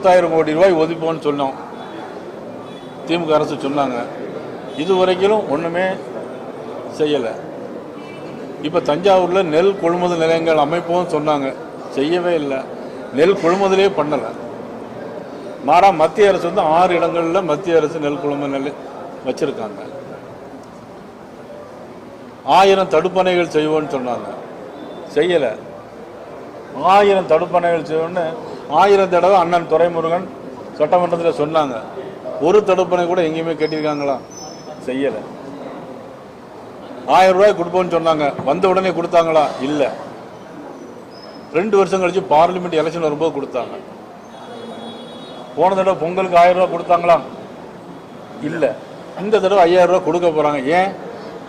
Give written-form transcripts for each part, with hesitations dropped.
10,000 கோடி ரூபாய் ஒதுப்போம்னு சொன்னோம். திமுக அரசு சொன்னாங்க. இதுவரைக்கும் ஒன்றுமே செய்யலை. இப்போ தஞ்சாவூரில் நெல் கொள்முதல் நிலையங்கள் அமைப்போம் சொன்னாங்க, செய்யவே இல்லை. நெல் கொள்முதலே பண்ணலை. மாறா மத்திய அரசு 6 இடங்களில் மத்திய அரசு நெல் கொள்முதல் நிலையம் வச்சுருக்காங்க. 1000 தடுப்பணைகள் செய்வோன்னு சொன்னாங்க, செய்யலை. 1000 தடுப்பணைகள் செய்வோன்னு 1000 தடவை அண்ணன் துரைமுருகன் சட்டமன்றத்தில் சொன்னாங்க. ஒரு தடுப்பணை கூட எங்கேயுமே கட்டியிருக்காங்களா? செய்யலை. 1000 ரூபாய் கொடுப்போம்னு சொன்னாங்க, வந்த உடனே கொடுத்தாங்களா? இல்லை. 2 வருஷம் கழிச்சு பார்லிமெண்ட் எலெக்ஷன் வரும்போது கொடுத்தாங்க. போன தடவை பொங்கலுக்கு 1000 ரூபா கொடுத்தாங்களா? இல்லை. இந்த தடவை 5000 ரூபா கொடுக்க போகிறாங்க. ஏன்?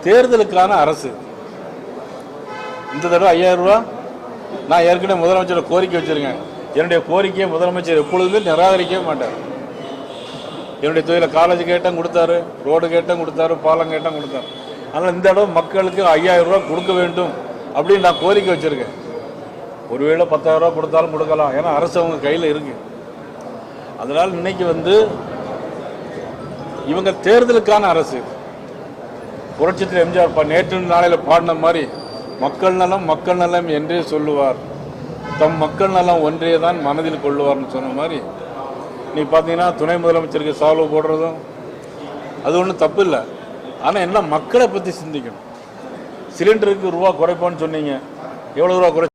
தேர்தலுக்கான அரசு. இந்த தடவை 5000 ரூபா நான் ஏற்கனவே முதலமைச்சரை கோரிக்கை வச்சுருக்கேன். என்னுடைய கோரிக்கையை முதலமைச்சர் எப்பொழுதுமே நிராகரிக்கவே மாட்டார். என்னுடைய தொழிலில் காலேஜ் கேட்டேன் கொடுத்தாரு, ரோடு கேட்டேன் கொடுத்தாரு, பாலம் கேட்டேன் கொடுத்தாரு. அதனால் இந்த தடவை மக்களுக்கு 5000 ரூபா கொடுக்க வேண்டும் அப்படின்னு நான் கோரிக்கை வச்சுருக்கேன். ஒருவேளை 10,000 ரூபா கொடுத்தாலும் கொடுக்கலாம், ஏன்னா அரசு அவங்க கையில் இருக்கு. அதனால் இன்னைக்கு இவங்க தேர்தலுக்கான அரசு. புரட்சித்தில் எம்ஜிஆர் நேற்று நாளையில் பாடின மாதிரி மக்கள் நலம் மக்கள் நலம் என்றே சொல்லுவார், தம் மக்கள் நலம் ஒன்றே தான் மனதில் கொள்ளுவார்னு சொன்ன மாதிரி நீ பார்த்தீங்கன்னா துணை முதலமைச்சருக்கு சால்வு போடுறதும் அது ஒன்றும் தப்பு இல்லை. ஆனால் என்ன, மக்களை பற்றி சிந்திக்கணும். சிலிண்டருக்கு ரூபா குறைப்போன்னு சொன்னீங்க, எவ்வளோ ரூபா குறை